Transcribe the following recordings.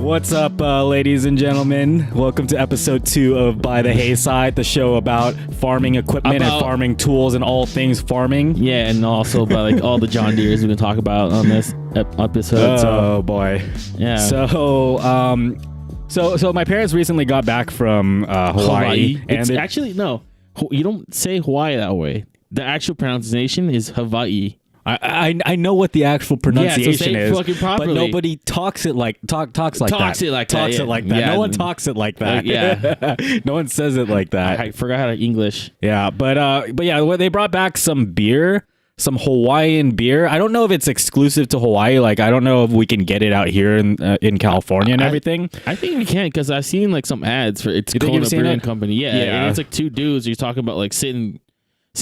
What's up, ladies and gentlemen? Welcome to episode 2 of By the Heyside, the show about farming equipment and farming tools and all things farming. Yeah, and also about like all the John Deeres we can talk about on this episode. Oh boy. Yeah. So my parents recently got back from Hawaii. And It's actually no. You don't say Hawaii that way. The actual pronunciation is Hawaii. I know what the actual pronunciation is, but nobody talks it like that. Talks it like that. Yeah. No one talks it like that. Yeah. No one says it like that. I forgot how to English. Yeah, but yeah, they brought back some beer, some Hawaiian beer. I don't know if it's exclusive to Hawaii. Like, I don't know if we can get it out here in California and everything. I think we can, because I've seen like some ads for it's Kona Brewing Company. Yeah, and it's like two dudes. You're talking about like sitting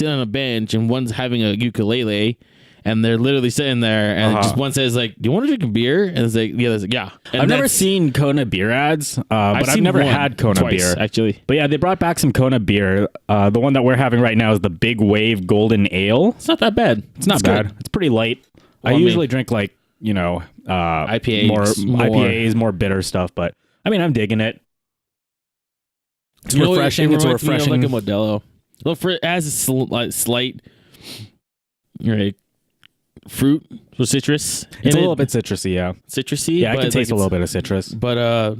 on a bench, and one's having a ukulele. And they're literally sitting there, and just one says like, "Do you want to drink a beer?" And it's like, yeah. And I've never seen Kona beer ads, but I've never had Kona beer actually. But yeah, they brought back some Kona beer. The one that we're having right now is the Big Wave Golden Ale. It's not that bad. It's not bad. Good. It's pretty light. Well, I usually drink like IPAs, more bitter stuff. But I mean, I'm digging it. It's refreshing. It's refreshing. Like a Modelo. Well, it has a slight, right. Fruit or citrus. It's a little bit citrusy, yeah. Citrusy? Yeah, I can taste a little bit of citrus. But I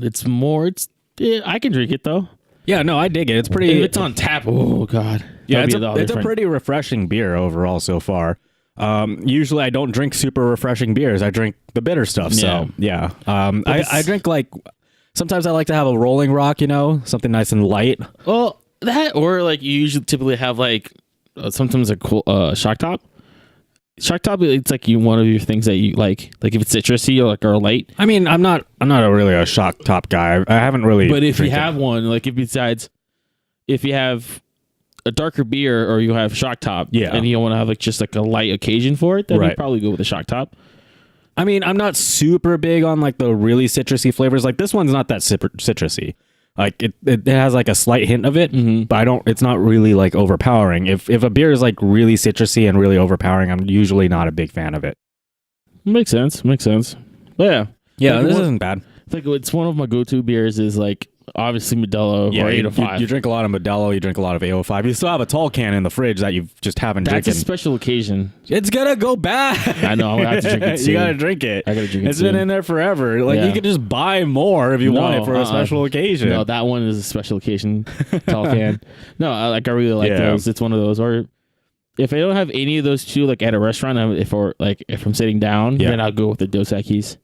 can drink it though. Yeah, no, I dig it. It's pretty... If it's on tap, oh God. Yeah, it's a pretty refreshing beer overall so far. Usually I don't drink super refreshing beers. I drink the bitter stuff, so yeah. I drink like... Sometimes I like to have a Rolling Rock, something nice and light. Well, that or like you usually typically have like sometimes a cool Shock Top. Shock Top, it's like one of your things that you like if it's citrusy or light. I mean, I'm not really a Shock Top guy. I haven't really. But if you have one, like if you have a darker beer or you have Shock Top, and you want to have like just like a light occasion for it, then you probably go with a Shock Top. I mean, I'm not super big on like the really citrusy flavors. Like this one's not that citrusy. Like it has like a slight hint of it, but it's not really like overpowering. If a beer is like really citrusy and really overpowering, I'm usually not a big fan of it. Makes sense. But yeah, like, this isn't bad. Like it's one of my go-to beers is like obviously Modelo or 805. You drink a lot of Modelo, you drink a lot of 805. You still have a tall can in the fridge that you just haven't drinking. That's a special occasion. It's gonna go bad. I know. I have to drink it soon. You gotta drink it. I gotta drink it. It's been in there forever. Like you could just buy more if you want it for a special occasion. No, that one is a special occasion. Tall can. No, I really like those. It's one of those. Or if I don't have any of those two, like at a restaurant, if I'm sitting down, then I'll go with the Dos Equis.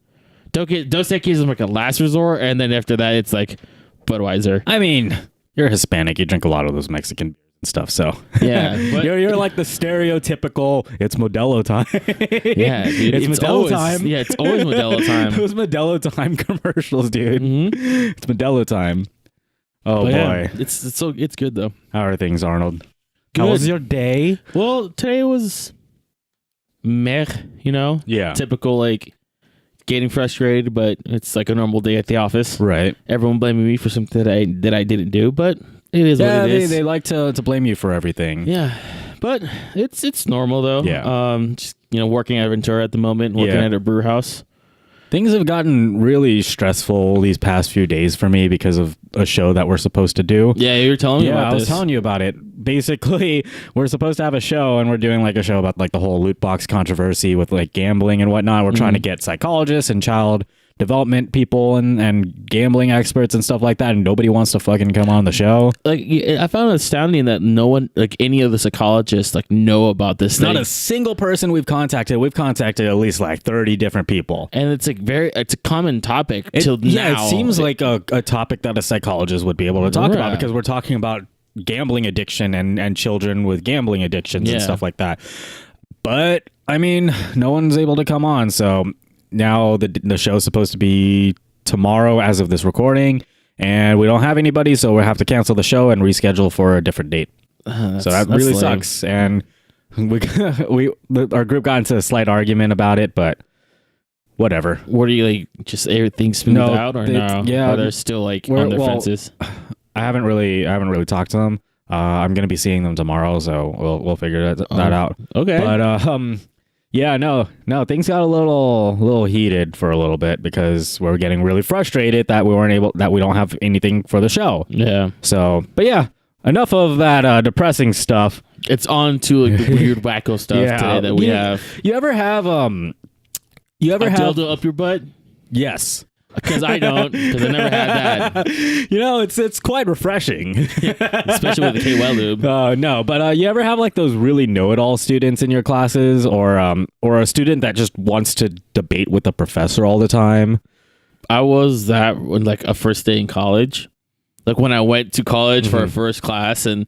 Dos Equis is like a last resort, and then after that, it's like Budweiser. I mean, you're Hispanic. You drink a lot of those Mexican beers and stuff. So yeah, but you're like the stereotypical. It's Modelo time. Yeah, dude, it's Modelo time. Yeah, it's always Modelo time. Those Modelo time commercials, dude. It's Modelo time. Oh boy, it's good though. How are things, Arnold? Good. How was your day? Well, today was meh. Yeah, typical like. Getting frustrated, but it's like a normal day at the office. Right. Everyone blaming me for something that I didn't do, but it is what it is. They like to blame you for everything. Yeah, but it's normal though. Yeah. Just working at Ventura at the moment, working at a brew house. Things have gotten really stressful these past few days for me because of a show that we're supposed to do. Yeah, you were telling me about this. Yeah, I was telling you about it. Basically, we're supposed to have a show, and we're doing like a show about like the whole loot box controversy with like gambling and whatnot. We're trying to get psychologists and child development people and gambling experts and stuff like that, and nobody wants to fucking come on the show. Like, I found it astounding that no one, like any of the psychologists, like know about this thing. Not a single person we've contacted. We've contacted at least like 30 different people, and it's like it's a common topic till now. Yeah, it seems like a topic that a psychologist would be able to talk about because we're talking about gambling addiction and children with gambling addictions and stuff like that. But I mean, no one's able to come on, so. Now the show's supposed to be tomorrow as of this recording, and we don't have anybody, so we'll have to cancel the show and reschedule for a different date. So that really sucks. And our group got into a slight argument about it, but whatever. What are you like? Just everything smooth out, or no? Yeah, or they're still like on their fences. I haven't really talked to them. I'm gonna be seeing them tomorrow, so we'll figure that out. Okay, but Yeah, no, things got a little heated for a little bit because we were getting really frustrated that we don't have anything for the show. Yeah. So, but yeah, enough of that depressing stuff. It's on to like the weird wacko stuff today that we have. You ever have a dildo up your butt? Yes. Because I don't, because I never had that. It's quite refreshing. Especially with the KY lube. No, but you ever have like those really know-it-all students in your classes or a student that just wants to debate with the professor all the time? I was that when like a first day in college. Like when I went to college for a first class and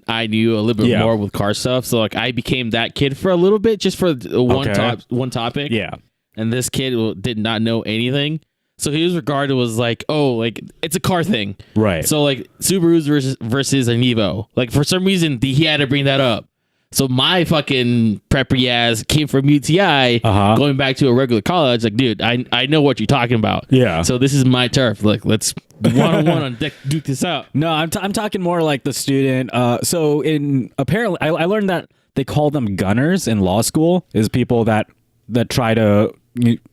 I knew a little bit more with car stuff. So like I became that kid for a little bit just for one topic. Yeah. And this kid did not know anything. So he was regarded as like, oh, like it's a car thing. Right. So like Subarus versus an Evo. Like for some reason he had to bring that up. So my fucking preppy ass came from UTI going back to a regular college. Like, dude, I know what you're talking about. Yeah. So this is my turf. Like, let's one-on-one on deck duke this out. No, I'm talking more like the student. So apparently I learned that they call them gunners in law school is people that try to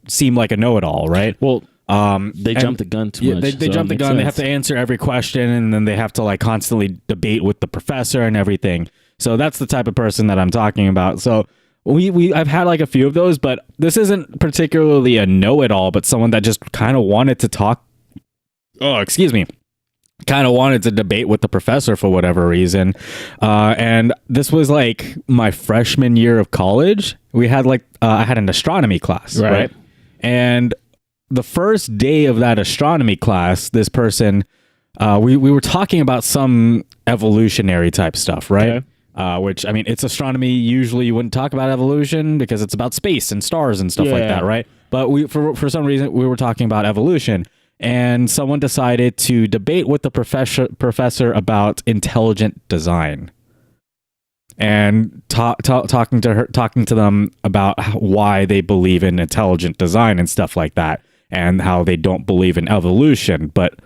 seem like a know-it-all, right? Well, they jump the gun too much. They jump the gun. Sense. They have to answer every question, and then they have to like constantly debate with the professor and everything. So that's the type of person that I'm talking about. So I've had like a few of those, but this isn't particularly a know-it-all, but someone that just kind of wanted to talk. Oh, excuse me. Kind of wanted to debate with the professor for whatever reason. And this was like my freshman year of college. We had I had an astronomy class, right? And the first day of that astronomy class, this person, we were talking about some evolutionary type stuff, right? Okay. Which, I mean, it's astronomy. Usually you wouldn't talk about evolution because it's about space and stars and stuff like that, right? But for some reason, we were talking about evolution. And someone decided to debate with the professor about intelligent design, and talking to them about why they believe in intelligent design and stuff like that, and how they don't believe in evolution. But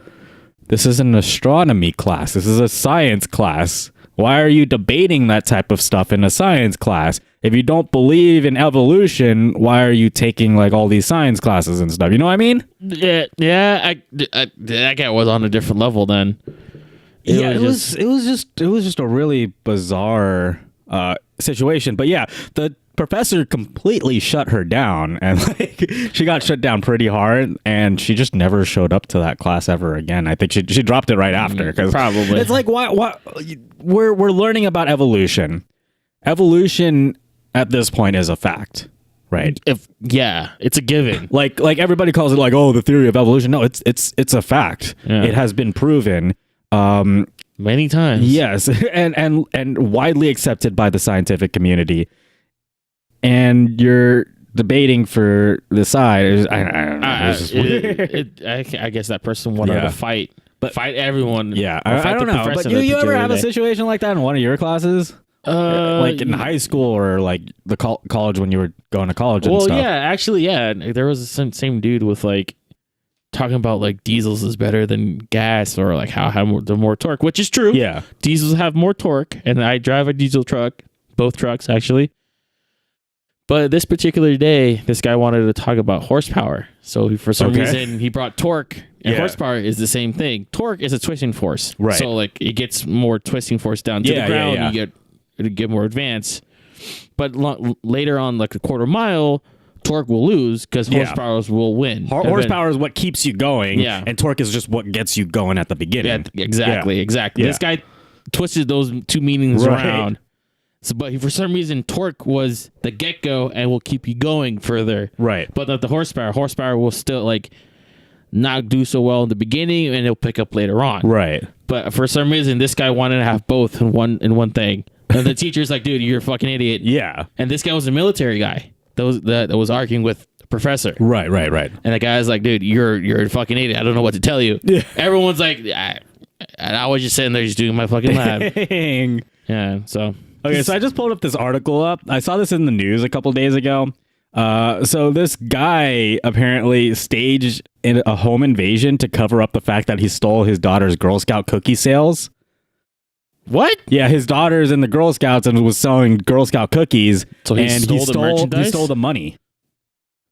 this is an astronomy class. This is a science class. Why are you debating that type of stuff in a science class? If you don't believe in evolution, why are you taking like all these science classes and stuff? You know what I mean? Yeah. That guy was on a different level then. It was just a really bizarre situation. But yeah, the professor completely shut her down, and like she got shut down pretty hard, and she just never showed up to that class ever again. I think she dropped it right after, because probably it's like why we're learning about evolution. Evolution at this point is a fact, right? It's a given. Like everybody calls it like, oh, the theory of evolution. No, it's a fact. Yeah. It has been proven many times. Yes, and widely accepted by the scientific community. And you're debating for the side. I don't know. It's just weird. I guess that person wanted to fight everyone. Yeah, I don't know. But you ever have a situation like that in one of your classes? Like in high school or like the college when you were going to college and stuff? Well, yeah, actually, yeah. There was some same dude with like talking about like diesels is better than gas, or like how the more torque, which is true. Yeah. Diesels have more torque, and I drive a diesel truck, both trucks actually. But this particular day, this guy wanted to talk about horsepower. So for some reason, he brought torque, and horsepower is the same thing. Torque is a twisting force. Right. So like it gets more twisting force down to the ground. You get more advance. But later on, like a quarter mile, torque will lose because horsepower will win. Horsepower is what keeps you going, and torque is just what gets you going at the beginning. Yeah, exactly. Yeah. This guy twisted those two meanings around. So, but for some reason, torque was the get-go and will keep you going further. Right. But the horsepower will still like not do so well in the beginning, and it'll pick up later on. Right. But for some reason, this guy wanted to have both in one thing. And the teacher's like, dude, you're a fucking idiot. Yeah. And this guy was a military guy that was arguing with the professor. Right. And the guy's like, dude, you're a fucking idiot. I don't know what to tell you. Yeah. Everyone's like, and I was just sitting there just doing my fucking lab. Dang. Yeah, so... Okay, so I just pulled up this article up. I saw this in the news a couple days ago. So this guy apparently staged a home invasion to cover up the fact that he stole his daughter's Girl Scout cookie sales. What? Yeah, his daughter's in the Girl Scouts and was selling Girl Scout cookies. So he stole the merchandise? He stole the money.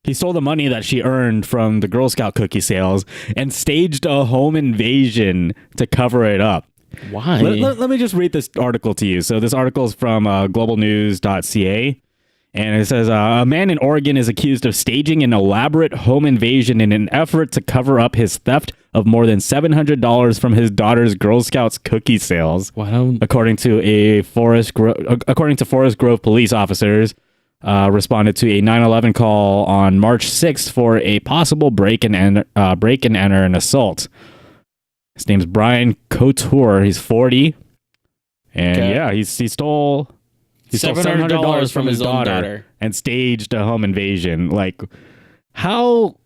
He stole the money that she earned from the Girl Scout cookie sales and staged a home invasion to cover it up. Why? Let me just read this article to you. So this article is from globalnews.ca. And it says, a man in Oregon is accused of staging an elaborate home invasion in an effort to cover up his theft of more than $700 from his daughter's Girl Scouts cookie sales. According to Forest Grove police officers, responded to a 911 call on March 6th for a possible break and enter and assault. His name's Brian Couture. He's 40, and he stole. He stole $700 from his daughter and staged a home invasion. Like, how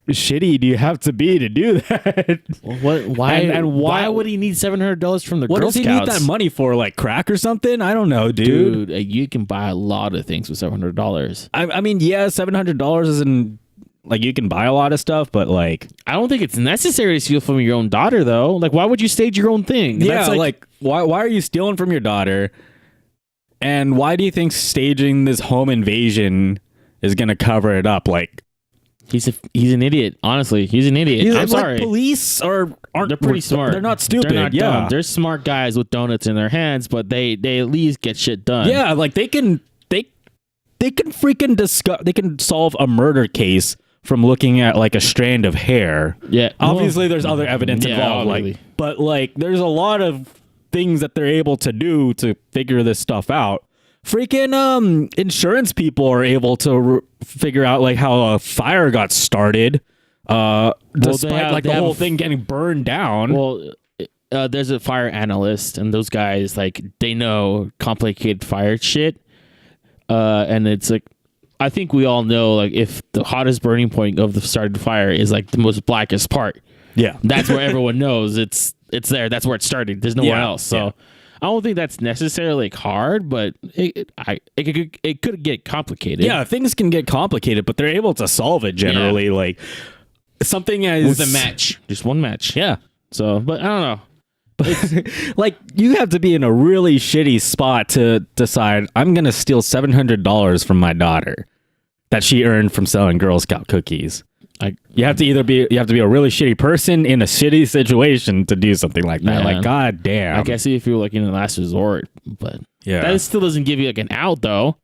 shitty do you have to be to do that? What? Why? Why would he need $700 from the Girl Scouts? What does he need that money for? Like crack or something? I don't know, dude. You can buy a lot of things with $700. I mean, yeah, $700 isn't like you can buy a lot of stuff, but like, I don't think it's necessary to steal from your own daughter, though. Like, why would you stage your own thing? Yeah, like why are you stealing from your daughter? And why do you think staging this home invasion is going to cover it up? Like, he's an idiot. Honestly, he's an idiot. I'm sorry. Police aren't. They're pretty smart. They're not stupid. They're not dumb. They're smart guys with donuts in their hands, but they at least get shit done. Yeah, like they can freaking they can solve a murder case from looking at like a strand of hair. Yeah. Obviously, there's other evidence involved. Obviously. But there's a lot of things that they're able to do to figure this stuff out. Freaking insurance people are able to figure out like how a fire got started, despite the whole thing getting burned down. Well, there's a fire analyst, and those guys they know complicated fire shit, and it's like, I think we all know, like, if the hottest burning point of the started fire is like the most blackest part, that's where everyone knows it's there. That's where it started. There's nowhere else. So I don't think that's necessarily hard, but it could get complicated. Yeah, things can get complicated, but they're able to solve it generally. Like something as with a match, just one match. Yeah. So, but I don't know. Like, you have to be in a really shitty spot to decide, I'm going to steal $700 from my daughter that she earned from selling Girl Scout cookies. You have to be a really shitty person in a shitty situation to do something like that. Like, god damn. I can see if you're like in a last resort, but that still doesn't give you like an out though.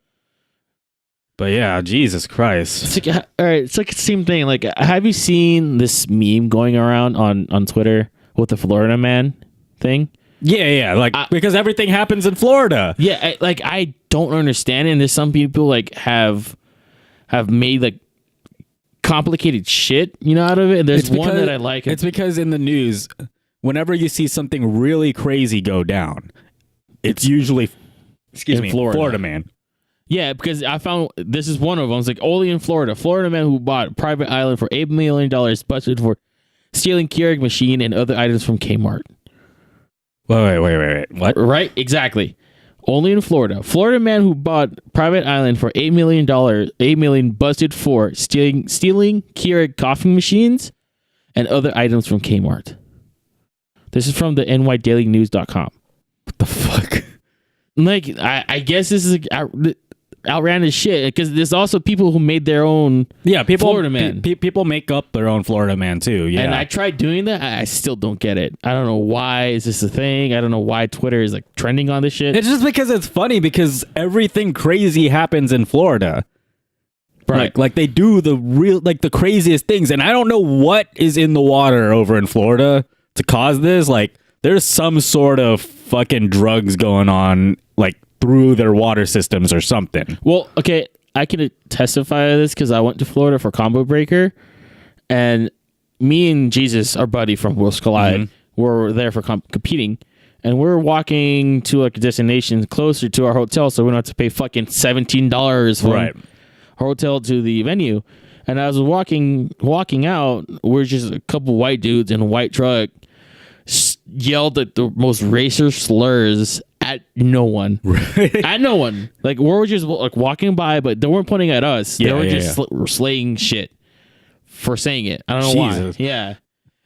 But yeah, Jesus Christ. It's like, all right, it's like the same thing. Like, have you seen this meme going around on Twitter with the Florida man thing? Yeah, like, because everything happens in Florida. Yeah, I don't understand it. And there's some people like have made like complicated shit, out of it. And there's one that I like. It's because in the news, whenever you see something really crazy go down, it's usually Florida man. Yeah, because I found this is one of them. It's like only in Florida. Florida man who bought a private island for $8 million busted for stealing Keurig machine and other items from Kmart. Wait. What? Right? Exactly. Only in Florida. Florida man who bought private island for $8 million busted for stealing Keurig coffee machines and other items from Kmart. This is from the nydailynews.com. What the fuck? Like, I guess this is outlandish shit, because there's also people who made their own Florida man. People make up their own Florida man too. Yeah, and I tried doing that. I still don't get it. I don't know why is this a thing. I don't know why Twitter is like trending on this shit. It's just because it's funny, because everything crazy happens in Florida. Right. Like they do the craziest things, and I don't know what is in the water over in Florida to cause this. Like, there's some sort of fucking drugs going on, like, through their water systems or something. Well, okay, I can testify to this because I went to Florida for Combo Breaker, and me and Jesus, our buddy from Worlds Collide, were there for competing, and we're walking to like a destination closer to our hotel, so we don't have to pay fucking $17 from our hotel to the venue. And as I was walking out, we're just a couple white dudes in a white truck yelled at the most racist slurs at no one. At no one. Like, we were just like walking by, but they weren't pointing at us. They were just slaying shit for saying it. I don't know why. Yeah.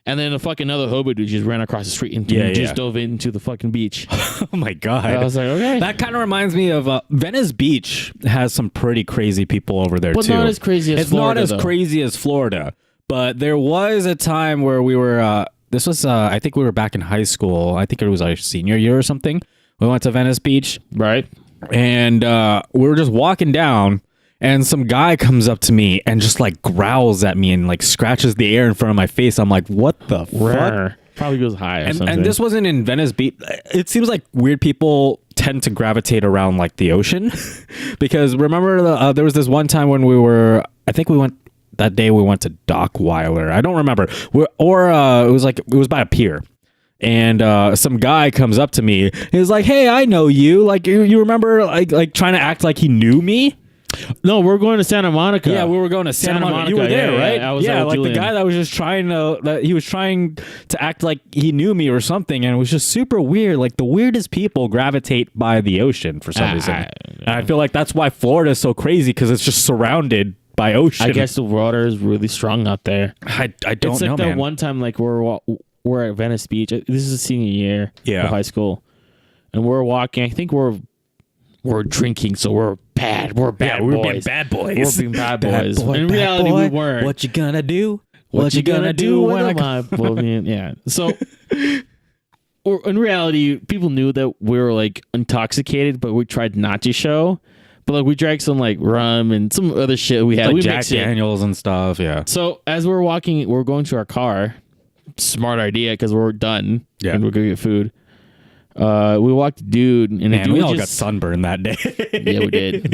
And then a fucking other hobo dude just ran across the street and just dove into the fucking beach. Oh my God. I was like, okay. That kind of reminds me of Venice Beach has some pretty crazy people over there, but too. Not as crazy as Florida. It's not as crazy as Florida. But there was a time where we were, this was, I think we were back in high school. I think it was our senior year or something. We went to Venice Beach. Right. And we were just walking down. And some guy comes up to me and just like growls at me and like scratches the air in front of my face. I'm like, what the fuck? Probably goes high or something. And this wasn't in Venice Beach. It seems like weird people tend to gravitate around like the ocean. Because remember there was this one time when we went to Dockweiler. I don't remember. It was by a pier. And some guy comes up to me. He's like, hey, I know you. Like, you remember like trying to act like he knew me? No, we're going to Santa Monica. Yeah, we were going to Santa Monica. You were there, right? I was there with like Julian. The guy that was just trying to act like he knew me or something, and it was just super weird. Like the weirdest people gravitate by the ocean for some reason. And I feel like that's why Florida is so crazy because it's just surrounded by ocean. I guess the water is really strong out there. I don't know, man. It's like that one time, like we're at Venice Beach. This is a senior year of high school, and we're walking. I think we're drinking, so we're bad. We're bad boys. We're being bad boys. We're being bad boys. In reality, we weren't. What you gonna do? What you gonna do when yeah. So, in reality, people knew that we were like intoxicated, but we tried not to show. But like we drank some like rum and some other shit we had. Like we Jack Daniels and stuff. Yeah. So as we're walking, we're going to our car. Smart idea because we're done. Yeah. And we're gonna get food. We walked a dude and we all got sunburned that day. Yeah,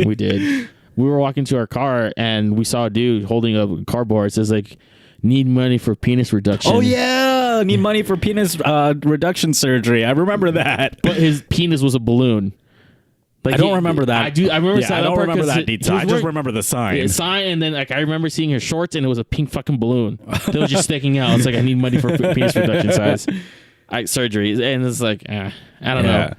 we did. We were walking to our car and we saw a dude holding a cardboard. It says like, need money for penis reduction. Oh yeah, need money for penis reduction surgery. I remember that. But his penis was a balloon. Like, I don't remember that. I do. I remember. I don't remember that detail. I just remember the sign. Yeah, sign, and then like I remember seeing his shorts, and it was a pink fucking balloon that was just sticking out. It's like I need money for penis reduction size. Surgery, and it's like I don't know.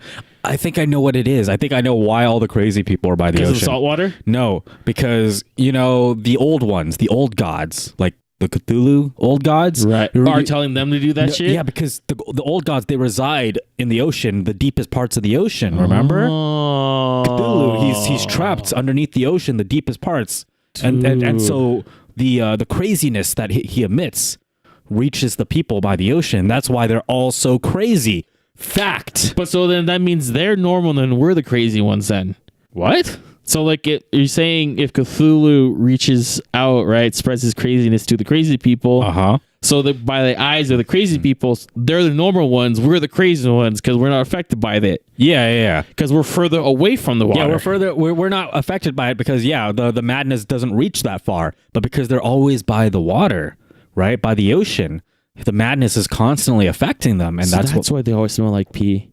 I think I know what it is. I think I know why all the crazy people are by the ocean. Because of salt water? No, because the old ones, the old gods, like the Cthulhu old gods, right, are telling them to do that shit. Yeah, because the old gods, they reside in the ocean, the deepest parts of the ocean. Remember, Cthulhu, he's trapped underneath the ocean, the deepest parts, and so the craziness that he emits reaches the people by the ocean. That's why they're all so crazy. Fact. But so then that means they're normal and we're the crazy ones then. What? So like you're saying if Cthulhu reaches out, right, spreads his craziness to the crazy people. So that by the eyes of the crazy people, they're the normal ones. We're the crazy ones because we're not affected by it. Yeah. Because we're further away from the water. Yeah, we're not affected by it because the madness doesn't reach that far. But because they're always by the water, right, by the ocean, the madness is constantly affecting them, and that's why they always smell like pee.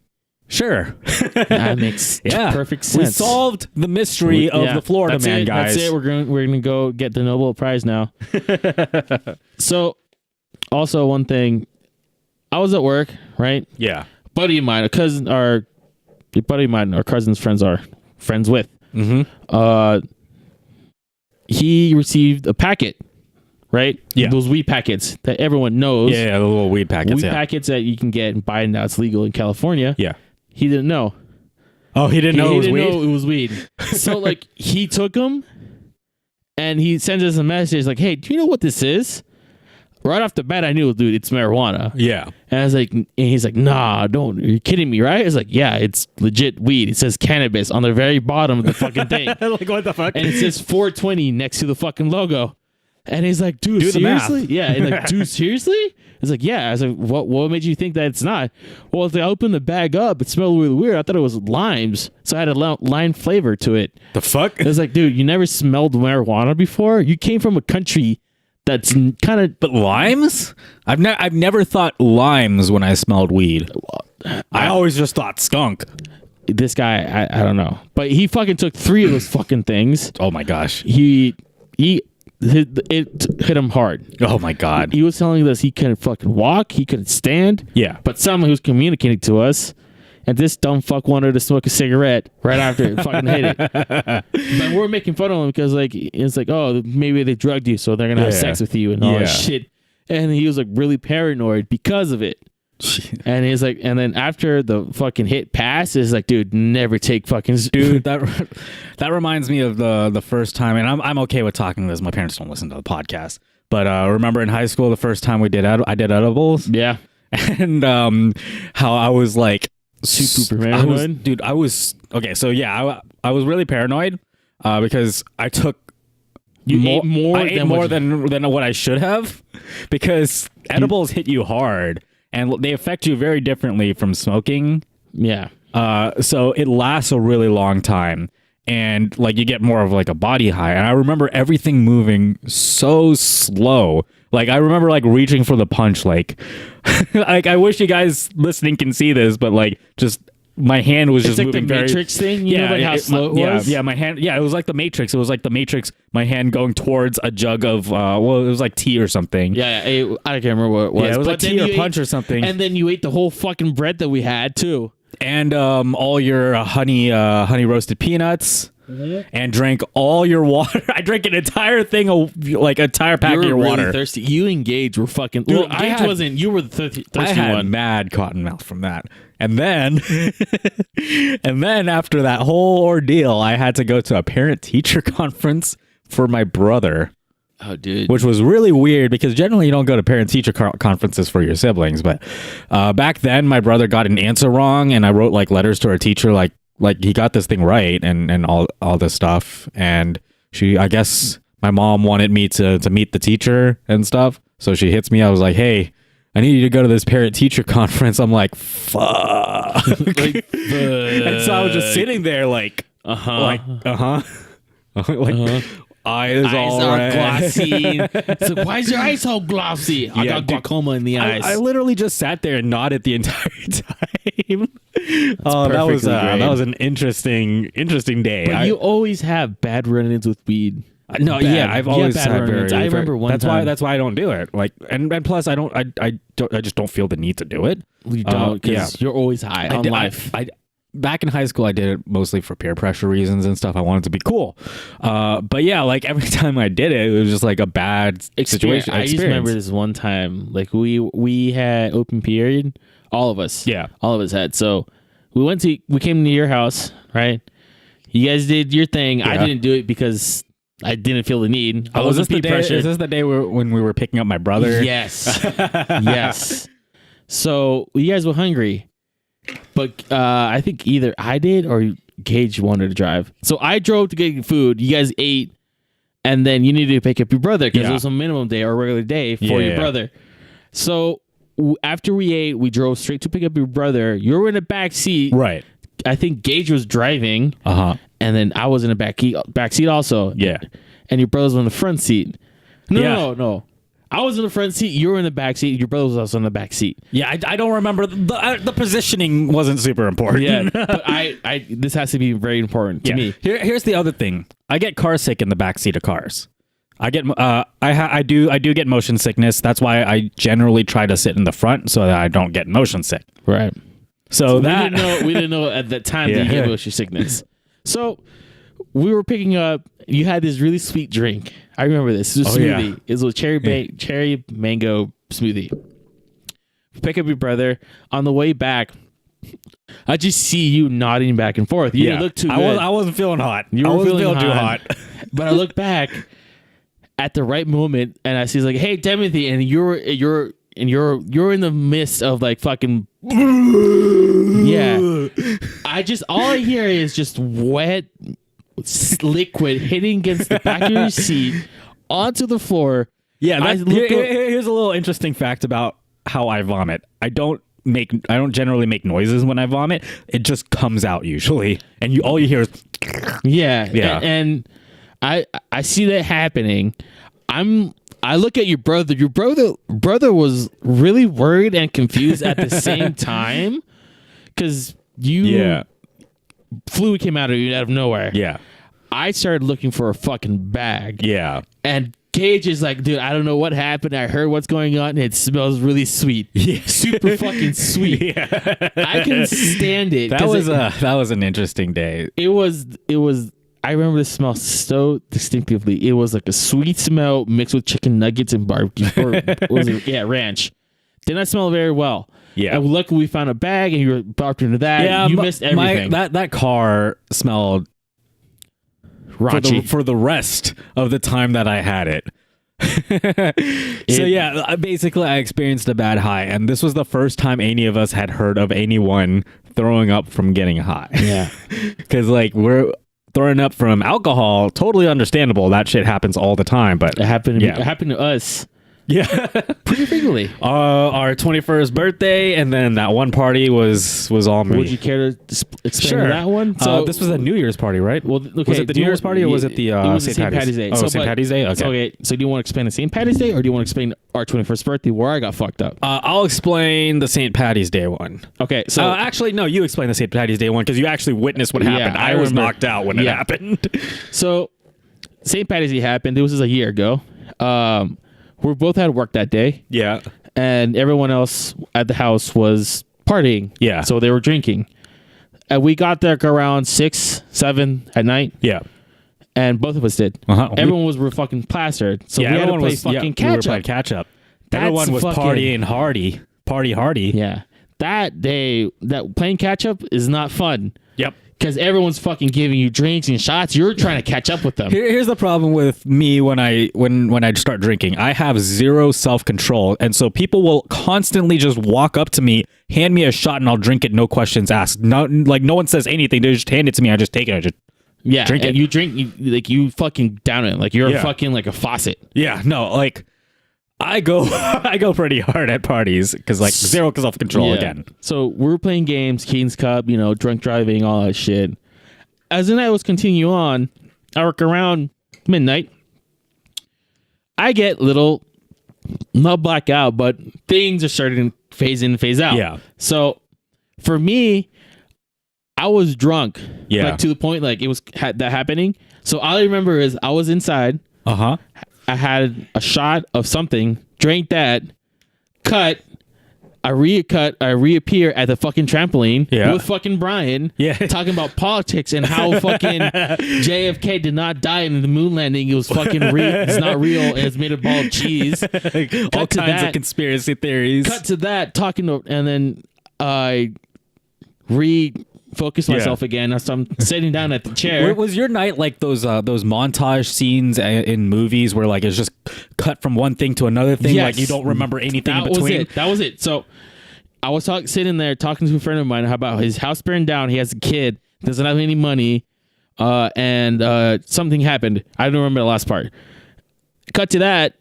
Sure. That makes perfect sense. We solved the mystery of the Florida man, guys. That's it. We're gonna go get the Nobel Prize now. So, also one thing, I was at work, right? Yeah. Buddy of mine, our cousin's friends are friends with. Mm-hmm. He received a packet. Right? Yeah. Those weed packets that everyone knows. Yeah, the little weed packets. Weed packets that you can get and buy now. It's legal in California. Yeah. He didn't know. Oh, he didn't know it was weed? He didn't know it was weed. So, like, he took them and he sends us a message like, hey, do you know what this is? Right off the bat, I knew, dude, it's marijuana. Yeah. And I was like, and he's like, nah, don't. Are you kidding me, right? It's like, yeah, it's legit weed. It says cannabis on the very bottom of the fucking thing. Like, what the fuck? And it says 420 next to the fucking logo. And he's like, dude, seriously? Yeah. And like, dude, seriously? It's like, yeah. I was like, what made you think that it's not? Well, if I opened the bag up, it smelled really weird. I thought it was limes. So I had a lime flavor to it. The fuck? I was like, dude, you never smelled marijuana before? You came from a country that's kind of... But limes? I've never thought limes when I smelled weed. I always just thought skunk. This guy, I don't know. But he fucking took 3 of those fucking things. Oh my gosh. It hit him hard. Oh my god. He was telling us he couldn't fucking walk, he couldn't stand. Yeah. But someone who's communicating to us, and this dumb fuck wanted to smoke a cigarette right after it fucking hit it. But we're making fun of him because like it's like, oh, maybe they drugged you, so they're gonna have sex with you and all that shit. And he was like really paranoid because of it. And he's like, and then after the fucking hit passed, it's like, dude, never take fucking dude. That reminds me of the first time, and I'm okay with talking this. My parents don't listen to the podcast, but remember in high school the first time I did edibles, yeah, and how I was like super paranoid, dude. I was okay. So yeah, I was really paranoid because I took. I ate more than what I should have, because edibles hit you hard and they affect you very differently from smoking. Yeah. So it lasts a really long time, and like you get more of like a body high. And I remember everything moving so slow. Like I remember like reaching for the punch. Like, like I wish you guys listening can see this, but like just. My hand was just like moving the Matrix thing. You know, like how slow it was. Yeah, my hand. Yeah, it was like the Matrix. It was like the Matrix. My hand going towards a jug of it was like tea or something. Yeah, I can't remember what it was. Yeah, it was like tea or punch or something. And then you ate the whole fucking bread that we had too. And all your honey roasted peanuts. Mm-hmm. And drank all your water. I drank an entire thing of like entire pack of your really water. Thirsty. You and Gage were fucking. Dude, well, Gage wasn't. You were the thirsty one. I had mad cotton mouth from that. And then, after that whole ordeal, I had to go to a parent-teacher conference for my brother. Oh, dude. Which was really weird because generally you don't go to parent-teacher conferences for your siblings. But back then, my brother got an answer wrong, and I wrote like letters to our teacher, like he got this thing right, and all this stuff. And I guess my mom wanted me to meet the teacher and stuff. So she hits me. I was like, hey. I need you to go to this parent-teacher conference. I'm like, fuck. And so I was just sitting there like, eyes all red. Glossy. So why is your eyes so glossy? I got glaucoma in the eyes. I literally just sat there and nodded the entire time. That was an interesting day. But you always have bad run-ins with weed. No, I've always had run-ins. I remember one time. That's why I don't do it. Like, and plus I just don't feel the need to do it. You don't, because you're always high on life. Back in high school, I did it mostly for peer pressure reasons and stuff. I wanted to be cool. But yeah, like every time I did it, it was just like a bad situation. I just remember this one time, like we had open period, all of us. Yeah, all of us had. So we came to your house, right? You guys did your thing. Yeah. I didn't do it because I didn't feel the need. I wasn't peer pressure. Is this the day when we were picking up my brother? Yes. Yes. So you guys were hungry, but I think either I did or Gage wanted to drive. So I drove to get food. You guys ate, and then you needed to pick up your brother because it was a minimum day or a regular day for your brother. So after we ate, we drove straight to pick up your brother. You were in the back seat. Right. I think Gage was driving. And then I was in the back seat also. Yeah. And your brother was in the front seat. No. I was in the front seat. You were in the back seat. Your brother was also in the back seat. Yeah, I don't remember. The positioning wasn't super important. Yeah, but this has to be very important to me. Here's the other thing. I get car sick in the back seat of cars. I get I do get motion sickness. That's why I generally try to sit in the front so that I don't get motion sick. Right. So we didn't know at that time that you get motion sickness. So we were picking up. You had this really sweet drink. I remember this. It was a smoothie. Yeah. It was a cherry mango smoothie. Pick up your brother. On the way back, I just see you nodding back and forth. You didn't look too good. I wasn't feeling hot. You were feeling too hot. But I look back at the right moment, and I see like, "Hey, Timothy," and you're in the midst of like fucking. Yeah. All I hear is just wet liquid hitting against the back of your seat onto the floor. Yeah, here's a little interesting fact about how I vomit. I don't generally make noises when I vomit. It just comes out usually, and all you hear is yeah. And I see that happening. I look at your brother. Your brother was really worried and confused at the same time because fluid came out of nowhere. Yeah. I started looking for a fucking bag. Yeah. And Gage is like, dude, I don't know what happened. I heard what's going on. And it smells really sweet. Yeah. Super fucking sweet. Yeah. I couldn't stand it. That was an interesting day. It was. I remember the smell so distinctively. It was like a sweet smell mixed with chicken nuggets and barbecue. Ranch. Did not smell very well. Yeah. And luckily we found a bag and you were barked into that. Yeah, you missed everything. That car smelled raunchy for the rest of the time that I had it. So yeah, basically I experienced a bad high, and this was the first time any of us had heard of anyone throwing up from getting high. Yeah. Because like we're throwing up from alcohol, totally understandable. That shit happens all the time, but it happened to us. Yeah, pretty frequently. Our 21st birthday, and then that one party was all me. Would you care to explain that one? So this was a New Year's party, right? Well, okay, was it the New Year's party, or was it the St. Patty's Day? Oh, St. Patty's Day. Okay. So do you want to explain the St. Patty's Day, or do you want to explain our 21st birthday where I got fucked up? I'll explain the St. Patty's Day one. Okay. So actually, no, you explain the St. Patty's Day one because you actually witnessed what happened. I was knocked out when it happened. So St. Patty's Day happened. This was a year ago. We both had work that day. Yeah. And everyone else at the house was partying. Yeah. So they were drinking. And we got there around 6, 7 at night. Yeah. And both of us did. Uh-huh. Everyone was fucking plastered. So we had to play fucking catch up. Everyone was partying hardy. Party hardy. Yeah. That day, that playing catch up is not fun. Yep. Because everyone's fucking giving you drinks and shots. You're trying to catch up with them. Here's the problem with me when I start drinking. I have zero self-control, and so people will constantly just walk up to me, hand me a shot, and I'll drink it, no questions asked. No one says anything. They just hand it to me. I just take it. I just drink it. You drink, you fucking down it. Like you're fucking like a faucet. Yeah, no, like I go pretty hard at parties because like zero self-control again. So we're playing games, King's Cup, drunk driving, all that shit. As the night was continue on, I work around midnight. I get little, not blackout, but things are starting to phase in, phase out. Yeah. So for me, I was drunk. Yeah. Like, to the point like it was that happening. So all I remember is I was inside. Uh-huh. I had a shot of something, drank that, cut. I reappear at the fucking trampoline with fucking Brian talking about politics and how fucking JFK did not die in the moon landing. It was fucking real. It's not real, and it's made of ball of cheese. All kinds of conspiracy theories. Cut to that, and then I refocus myself again. So I'm sitting down at the chair. Was your night like those montage scenes in movies where like it's just cut from one thing to another thing, like you don't remember anything in between? That was it. So I was sitting there talking to a friend of mine about his house burned down. He has a kid, doesn't have any money, and something happened. I don't remember the last part. Cut to that.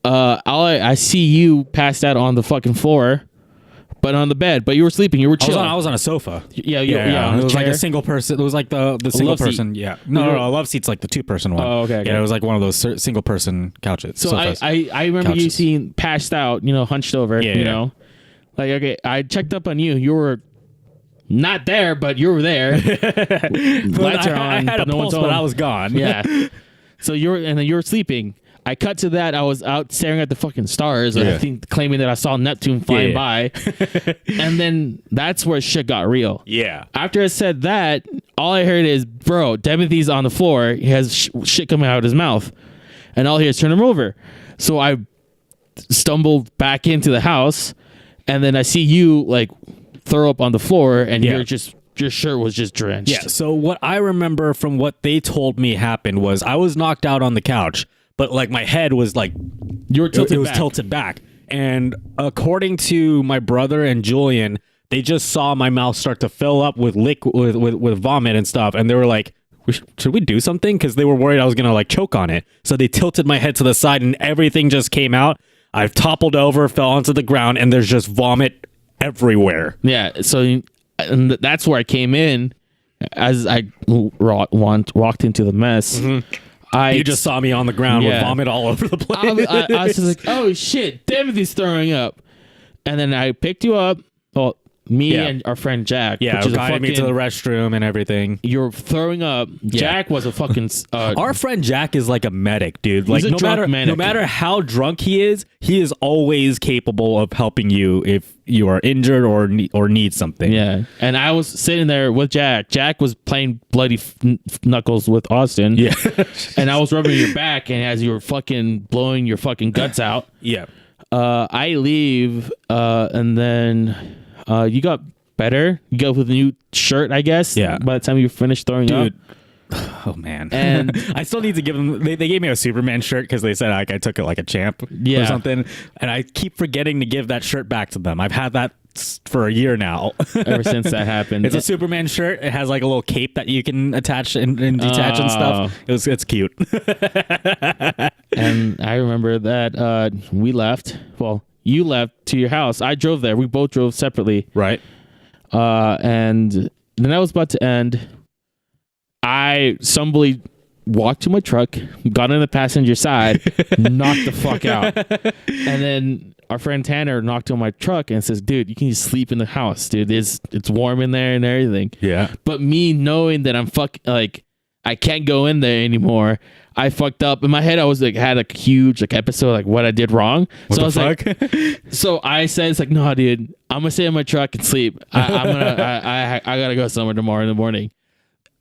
I see you passed out on the fucking floor. But on the bed, but you were sleeping. You were chilling. I was on a sofa. Yeah. It was like a single person. It was like the single person. Seat. Yeah. No. A love seat's like the 2-person one. Oh, okay. Yeah, it was like one of those single person couches. So I remember you seeing passed out, hunched over. Like, okay, I checked up on you. You were not there, but you were there. Lights are on. I had a pulse, but I was gone. Yeah. So you were sleeping. I cut to that. I was out staring at the fucking stars. I think claiming that I saw Neptune flying by. And then that's where shit got real. Yeah. After I said that, all I heard is, bro, Timothy's on the floor. He has shit coming out of his mouth. And all I hear is turn him over. So I stumbled back into the house. And then I see you like throw up on the floor. And your shirt was just drenched. Yeah. So what I remember from what they told me happened was I was knocked out on the couch. But like my head was like tilted back. And according to my brother and Julian, they just saw my mouth start to fill up with with vomit and stuff. And they were like, should we do something? Because they were worried I was going to like choke on it. So they tilted my head to the side and everything just came out. I've toppled over, fell onto the ground, and there's just vomit everywhere. Yeah. So and that's where I came in as I walked into the mess. Mm-hmm. You just saw me on the ground with vomit all over the place. I was just like, oh shit, Timothy's throwing up. And then I picked you up. Well, me and our friend Jack. Yeah, which is guided me to the restroom and everything. You're throwing up. Yeah. Jack was a fucking. Our friend Jack is like a medic, dude. Like no matter how drunk he is always capable of helping you if you are injured or need something. Yeah, and I was sitting there with Jack. Jack was playing bloody knuckles with Austin. Yeah, and I was rubbing your back, and as you were fucking blowing your fucking guts out. Yeah. I leave, and then you got better. You go with a new shirt, I guess. Yeah. By the time you finish throwing up. Oh man. And I still need to give them. They gave me a Superman shirt because they said like I took it like a champ or something, and I keep forgetting to give that shirt back to them. I've had that for a year now. Ever since that happened. It's a Superman shirt. It has like a little cape that you can attach and detach and stuff. It's cute. And I remember that we left. Well, you left to your house. I drove there. We both drove separately. Right. And then I was about to end. I stumbly walked to my truck, got in the passenger side, knocked the fuck out. And then our friend Tanner knocked on my truck and says, dude, you can just sleep in the house, dude. It's warm in there and everything. Yeah. But me knowing that I'm I can't go in there anymore, I fucked up. In my head, I was like, had a huge episode, like what I did wrong. What so the I was fuck? So I said, it's like, no, dude, I'm gonna stay in my truck and sleep. I gotta go somewhere tomorrow in the morning.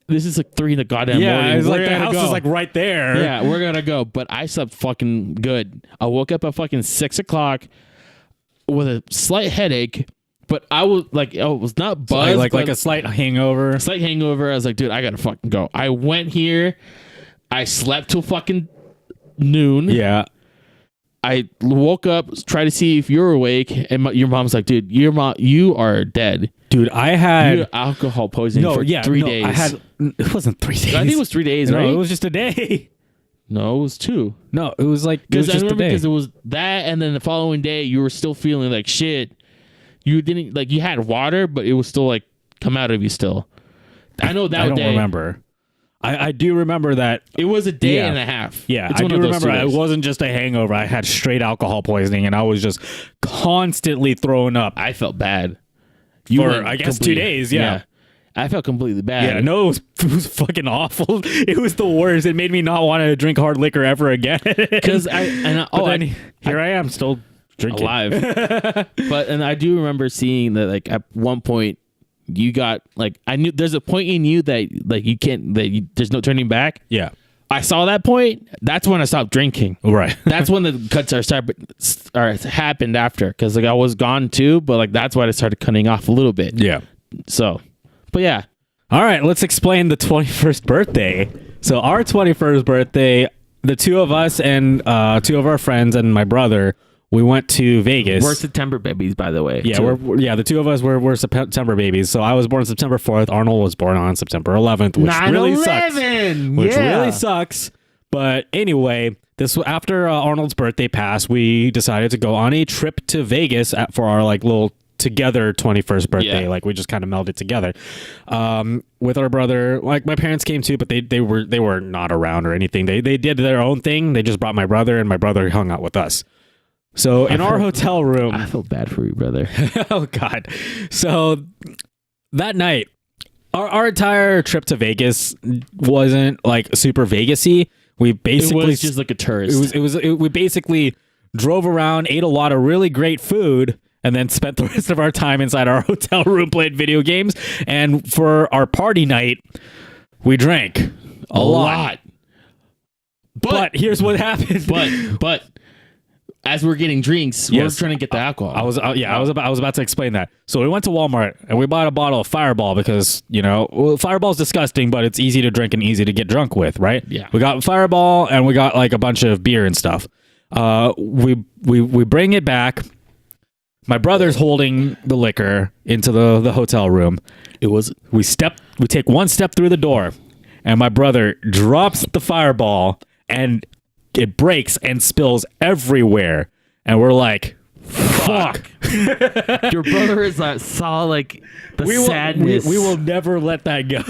This is like 3 in the goddamn morning. Yeah, it's like the house is like right there. Yeah, we're gonna go. But I slept fucking good. I woke up at fucking 6 o'clock with a slight headache. But I was not buzzed. Like a slight hangover. I was like, dude, I gotta fucking go. I went here. I slept till fucking noon. Yeah. I woke up, tried to see if you're awake, and your mom's like, dude, you are dead. Dude, I had alcohol poisoning for 3 days. It wasn't 3 days. I think it was 3 days, right? No, it was just a day. No, it was 2. No, it was like because I remember because it was that, and then the following day you were still feeling like shit. You didn't you had water, but it was still like come out of you still. I know that I don't day. remember. I do remember that it was a day and a half. Yeah, I do remember. It wasn't just a hangover. I had straight alcohol poisoning, and I was just constantly throwing up. I felt bad. For I guess 2 days. Yeah. I felt completely bad. Yeah, no, it was fucking awful. It was the worst. It made me not want to drink hard liquor ever again. Because here I am still drinking alive. And I do remember seeing that at one point you got I knew there's a point in you that you can't there's no turning back. Yeah. I saw that point. That's when I stopped drinking. Right. That's when the cuts happened after because I was gone too, but that's why I started cutting off a little bit. Yeah. So, but yeah. All right, let's explain the 21st birthday. So our 21st birthday, the two of us and 2 of our friends and my brother, we went to Vegas. We're September babies, by the way. Yeah, the 2 of us were September babies. So I was born September 4th. Arnold was born on September 11th, which really sucks. Which really sucks. But anyway, this after Arnold's birthday passed, we decided to go on a trip to Vegas for our little together 21st birthday. Yeah. We just kind of melded together with our brother. My parents came too, but they were not around or anything. They did their own thing. They just brought my brother, and my brother hung out with us. So in our hotel room, I feel bad for you, brother. Oh God. So that night, our entire trip to Vegas wasn't super Vegas-y. We basically it was just like a tourist. We basically drove around, ate a lot of really great food, and then spent the rest of our time inside our hotel room playing video games. And for our party night, we drank a lot. But here's what happened. But as we're getting drinks, we're trying to get the alcohol. I was about to explain that. So we went to Walmart and we bought a bottle of Fireball because Fireball's disgusting, but it's easy to drink and easy to get drunk with, right? Yeah. We got Fireball and we got a bunch of beer and stuff. We bring it back. My brother's holding the liquor into the hotel room. We take one step through the door, and my brother drops the Fireball and it breaks and spills everywhere, and we're like, fuck. Your brother is saw the sadness. We will never let that go.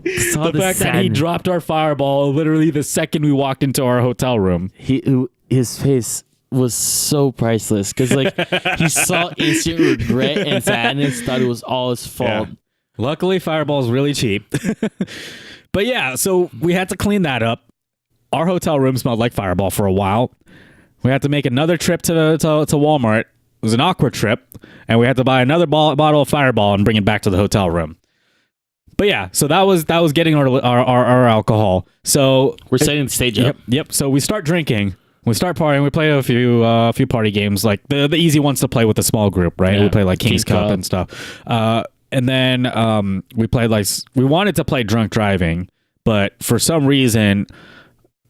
The fact that he dropped our Fireball literally the second we walked into our hotel room. His face was so priceless because like he saw instant regret and sadness, thought it was all his fault. Yeah. Luckily, Fireball is really cheap. But yeah, so we had to clean that up. Our hotel room smelled like Fireball for a while. We had to make another trip to Walmart. It was an awkward trip, and we had to buy another bottle of Fireball and bring it back to the hotel room. But yeah, so that was getting our alcohol. So we're setting the stage up. Yep. So we start drinking. We start partying. We play a few party games, like the easy ones to play with a small group, right? Yeah. We play like King's Cup and stuff. And then we played we wanted to play drunk driving, but for some reason,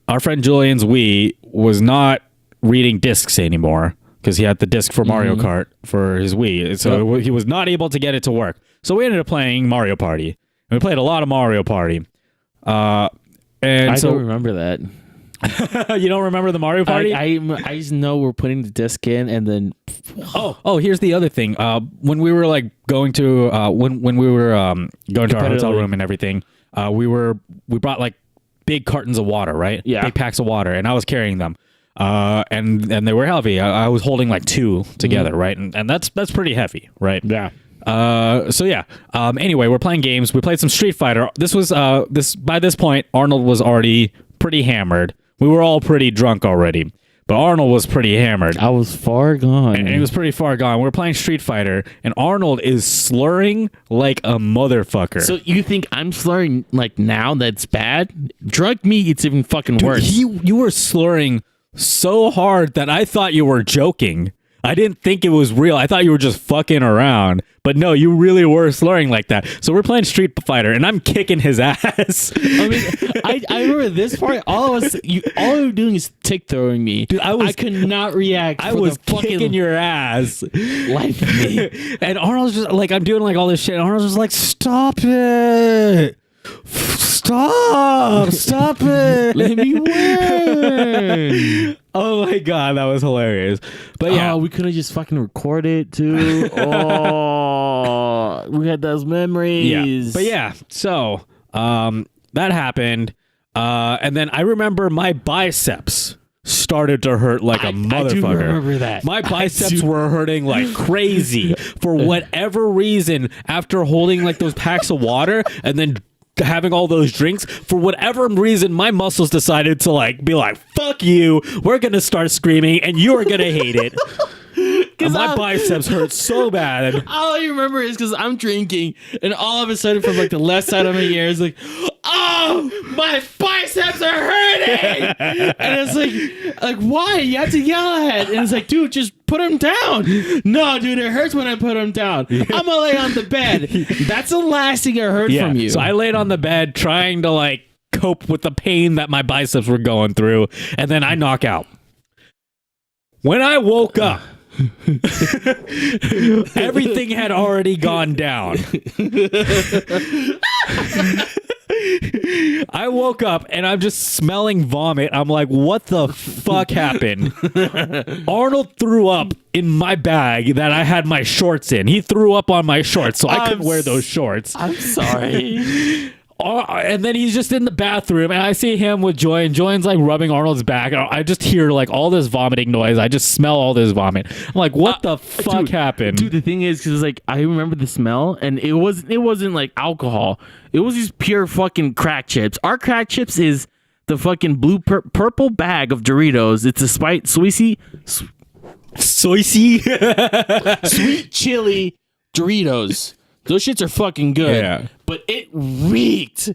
our friend Julian's Wii was not reading discs anymore because he had the disc for Mario Kart for his Wii. So he was not able to get it to work. So we ended up playing Mario Party. And we played a lot of Mario Party. And I don't remember that. You don't remember the Mario Party? I just know we're putting the disc in and then. Oh, here's the other thing. When we were like going to when we were going to our hotel room and everything, we brought like big cartons of water, right? Yeah, big packs of water, and I was carrying them. And they were heavy. I was holding like 2 together, right? And that's pretty heavy, right? Yeah. So yeah. Anyway, we're playing games. We played some Street Fighter. This was by this point, Arnold was already pretty hammered. We were all pretty drunk already, but Arnold was pretty hammered. I was far gone. And he was pretty far gone. We were playing Street Fighter, and Arnold is slurring like a motherfucker. So you think I'm slurring like now that's bad? Drunk me, it's even fucking worse. You were slurring so hard that I thought you were joking. I didn't think it was real. I thought you were just fucking around. But no, you really were slurring like that. So we're playing Street Fighter, and I'm kicking his ass. I mean, I remember this part. All you were doing is tick throwing me. Dude, I could not react. I was kicking your ass. Life of me. And Arnold's just like, I'm doing like all this shit. And Arnold's just like, stop it. Stop it. Let me win. Oh my god, that was hilarious. But yeah, we could have just fucking recorded too. Oh, we had those memories. Yeah. But yeah, so that happened. And then I remember my biceps started to hurt like a motherfucker. I do remember that. My biceps were hurting like crazy for whatever reason after holding like those packs of water and then having all those drinks. For whatever reason, my muscles decided to like be like, fuck you, we're gonna start screaming and you're gonna hate it. And my biceps hurt so bad. All I remember is because I'm drinking, and all of a sudden, from like the left side of my ear, is like, "Oh, my biceps are hurting!" And it's like, why? You have to yell at it. And it's like, dude, just put them down. No, dude, it hurts when I put them down. I'm gonna lay on the bed. That's the last thing I heard from you. So I laid on the bed trying to like cope with the pain that my biceps were going through, and then I knock out. When I woke up, everything had already gone down. I woke up and I'm just smelling vomit. I'm like, what the fuck happened? Arnold threw up in my bag that I had my shorts in. He threw up on my shorts, so I couldn't wear those shorts. I'm sorry. And then he's just in the bathroom, and I see him with Joy, and Joy's like rubbing Arnold's back. I just hear like all this vomiting noise. I just smell all this vomit. I'm like, what the fuck happened? Dude, the thing is, because like I remember the smell, and it wasn't like alcohol. It was just pure fucking crack chips. Our crack chips is the fucking blue purple bag of Doritos. It's a sweet chili Doritos. Those shits are fucking good. Yeah. But it reeked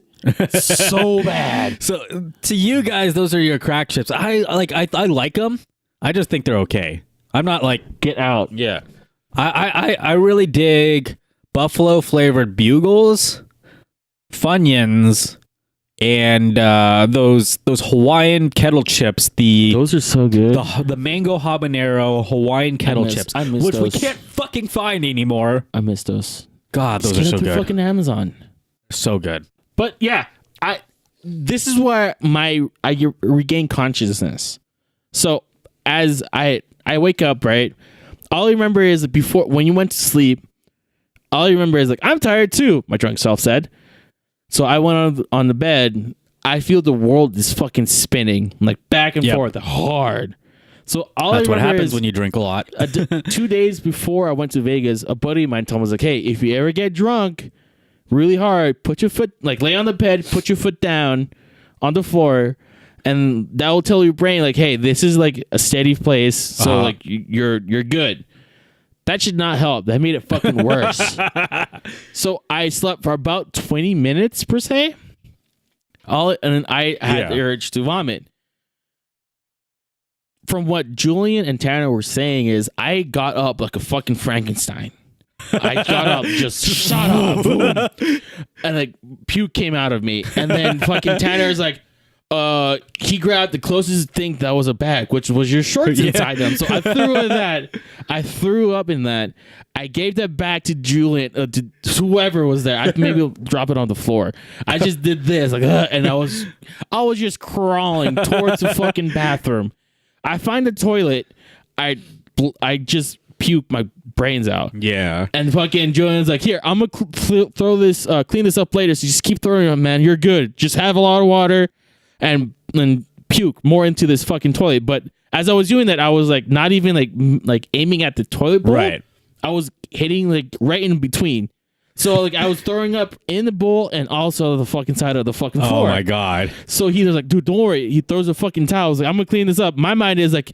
so bad. So to you guys, those are your crack chips. I like them. I just think they're okay. I'm not like, get out. Yeah. I really dig buffalo flavored Bugles, Funyuns, and those Hawaiian kettle chips. Those are so good. The mango habanero Hawaiian kettle chips, which those. we can't fucking find anymore. I miss those. God, those are so good. Fucking Amazon. So good. But yeah, this is where I regain consciousness. So as I wake up, right? All I remember is before, when you went to sleep, all I remember is like, I'm tired too, my drunk self said. So I went on the bed. I feel the world is fucking spinning, like back and forth hard. So all that's I what remember happens is when you drink a lot. 2 days before I went to Vegas, a buddy of mine told me, was like, hey, if you ever get drunk really hard, put your foot, like lay on the bed, put your foot down on the floor, and that will tell your brain, like, hey, this is like a steady place. So like you're good. That should not help. That made it fucking worse. So I slept for about 20 minutes per se. And then I had the urge to vomit. From what Julian and Tanner were saying is I got up like a fucking Frankenstein. I got up, just shut up, boom, and like puke came out of me. And then fucking Tanner's like, he grabbed the closest thing that was a bag, which was your shorts inside them. So I threw in that. I threw up in that. I gave that back to Julian, to whoever was there. I maybe drop it on the floor. I just did this, like, and I was just crawling towards the fucking bathroom. I find the toilet. I just puke my brains out. Yeah. And fucking Julian's like, here, I'm gonna throw this, clean this up later. So just keep throwing it, man. You're good. Just have a lot of water and puke more into this fucking toilet. But as I was doing that, I was like not even like aiming at the toilet bowl. Right. I was hitting like right in between. So like I was throwing up in the bowl and also the fucking side of the fucking floor. Oh my god. So he was like, dude, don't worry. He throws a fucking towel. I was like, I'm gonna clean this up. My mind is like,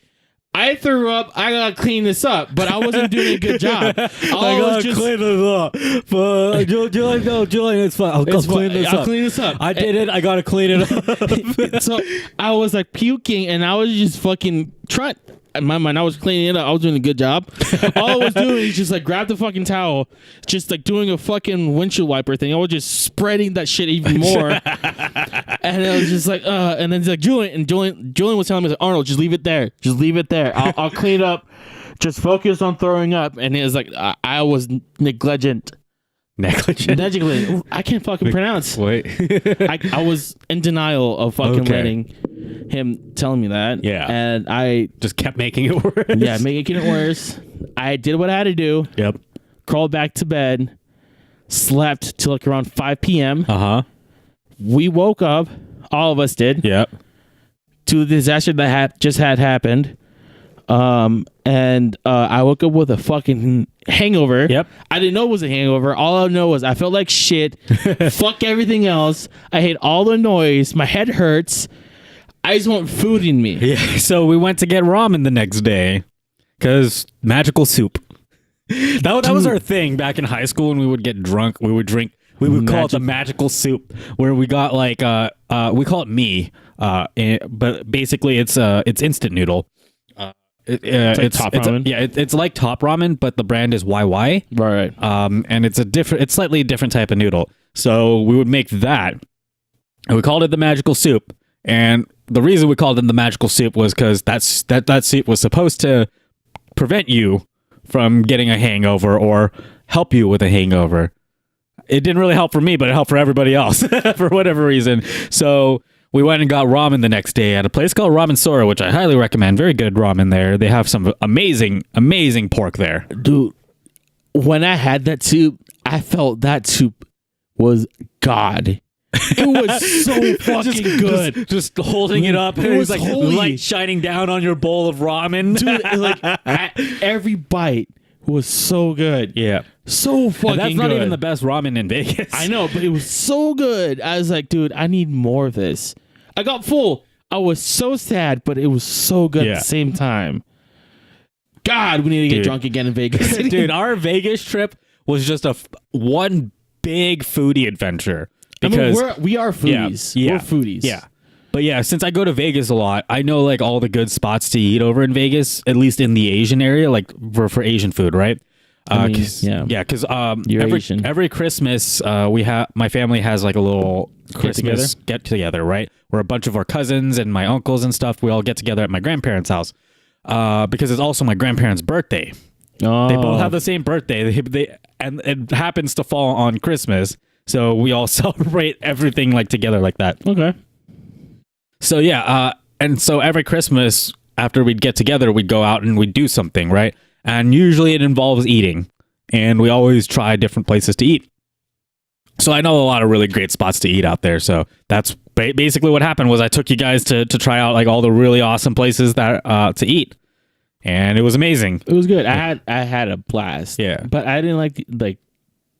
I threw up. I gotta clean this up, but I wasn't doing a good job. I gotta clean this up. But Julian, it's fine. I'll clean this up. I did it. I gotta clean it up. So I was like puking, and I was just fucking trying. In my mind, I was cleaning it up. I was doing a good job. All I was doing is just like grab the fucking towel, just like doing a fucking windshield wiper thing. I was just spreading that shit even more. And it was just like, and then it's like Julian was telling me, like, Arnold, just leave it there. Just leave it there. I'll clean it up. Just focus on throwing up. And it was like, I was negligent. Negligent. I can't fucking pronounce. Wait. I was in denial of fucking letting him telling me that. Yeah. And I just kept making it worse. Yeah, making it worse. I did what I had to do. Yep. Crawled back to bed. Slept till like around 5 p.m. We woke up. All of us did. Yep. To the disaster that just had happened. And I woke up with a fucking hangover. Yep. I didn't know it was a hangover. All I know was I felt like shit. Fuck everything else. I hate all the noise. My head hurts. I just want food in me. Yeah. So we went to get ramen the next day because magical soup. That was our thing back in high school when we would get drunk. We would drink. We would call it the magical soup, where we got like we call it me, but basically it's instant noodle. It's Top Ramen. It's like Top Ramen, but the brand is YY. Right. And it's slightly a different type of noodle. So we would make that, and we called it the magical soup. And the reason we called it the magical soup was because that soup was supposed to prevent you from getting a hangover or help you with a hangover. It didn't really help for me, but it helped for everybody else for whatever reason. So we went and got ramen the next day at a place called Ramen Sora, which I highly recommend. Very good ramen there. They have some amazing, amazing pork there. Dude, when I had that soup, I felt that soup was God. It was so fucking good. Just holding it up. It was like holy. Light shining down on your bowl of ramen. Dude, like every bite was so good. Yeah. So fucking good. That's not even the best ramen in Vegas. I know, but it was so good. I was like, dude, I need more of this. I got full. I was so sad, but it was so good at the same time. God, we need to get drunk again in Vegas. Dude, our Vegas trip was just one big foodie adventure. Because we are foodies. Yeah, we're foodies. Yeah. But yeah, since I go to Vegas a lot, I know like all the good spots to eat over in Vegas, at least in the Asian area, like for Asian food, right? Because every Christmas my family has like a little Christmas get together, right? Where a bunch of our cousins and my uncles and stuff, we all get together at my grandparents' house because it's also my grandparents' birthday. Oh. They both have the same birthday, and it happens to fall on Christmas, so we all celebrate everything like together like that. Okay. So yeah, and so every Christmas after we'd get together, we'd go out and we'd do something, right? And usually it involves eating, and we always try different places to eat. So I know a lot of really great spots to eat out there. So that's basically what happened was I took you guys to try out like all the really awesome places that to eat. and it was amazing. It was good. I had a blast. Yeah, but I didn't like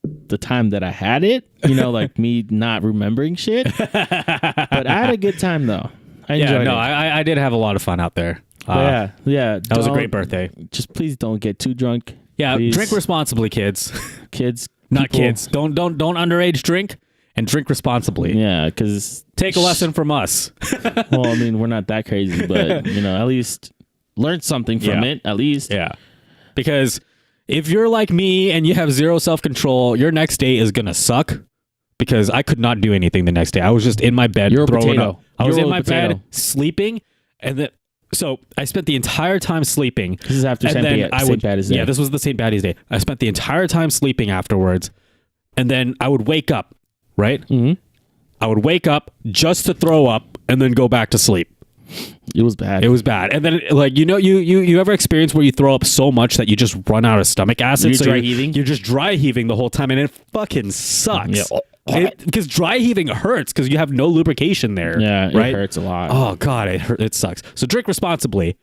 the time that I had it. You know, like me not remembering shit. But I had a good time though. I enjoyed it. I did have a lot of fun out there. Yeah. That was a great birthday. Just please don't get too drunk. Yeah, please. Drink responsibly, kids. Kids, not kids. Don't underage drink. And drink responsibly. Yeah, because take a lesson from us. Well, I mean, we're not that crazy, but at least learn something from it. At least, yeah. Because if you're like me and you have zero self-control, your next day is gonna suck. Because I could not do anything the next day. I was just in my bed throwing up. I was in my bed sleeping, and then so I spent the entire time sleeping. This is after St. Patty's Day. Yeah, this was the St. Patty's Day. I spent the entire time sleeping afterwards, and then I would wake up. Right? Mm-hmm. I would wake up just to throw up and then go back to sleep. It was bad. It was bad. And then, like, you ever experience where you throw up so much that you just run out of stomach acid? You're dry heaving? You're just dry heaving the whole time, and it fucking sucks. Yeah. Because dry heaving hurts because you have no lubrication there. Yeah, right? It hurts a lot. Oh, God, it sucks. So drink responsibly.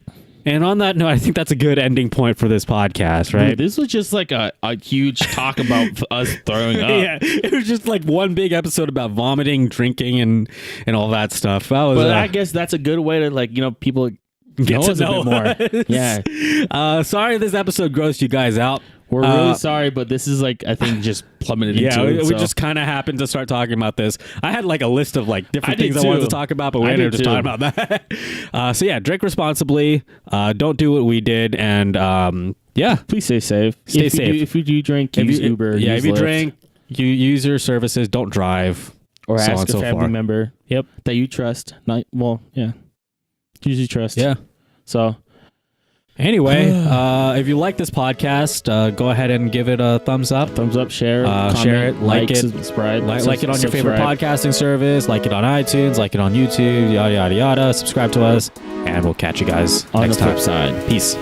And on that note, I think that's a good ending point for this podcast, right? Dude, this was just like a huge talk about us throwing up. Yeah, it was just like one big episode about vomiting, drinking, and all that stuff. That was, but I guess that's a good way to people get to know us a bit more. Yeah. Sorry this episode grossed you guys out. We're really sorry, but this is I think just plummeted into it. We just kind of happened to start talking about this. I had a list of different things I wanted to talk about, but we ended up just talking about that. So yeah, drink responsibly. Don't do what we did, and please stay safe. Stay safe. If you do drink, use Uber. Yeah, use if you Lyft. drink, you use your services. Don't drive, or so ask a family member. Yep, that you trust. Usually trust. Yeah. So. Anyway, if you like this podcast, go ahead and give it a thumbs up. Share it, share it, like it, subscribe. Like it on your favorite podcasting service, like it on iTunes, like it on YouTube, yada, yada, yada. Subscribe to us, and we'll catch you guys on next the flip time. side. Peace.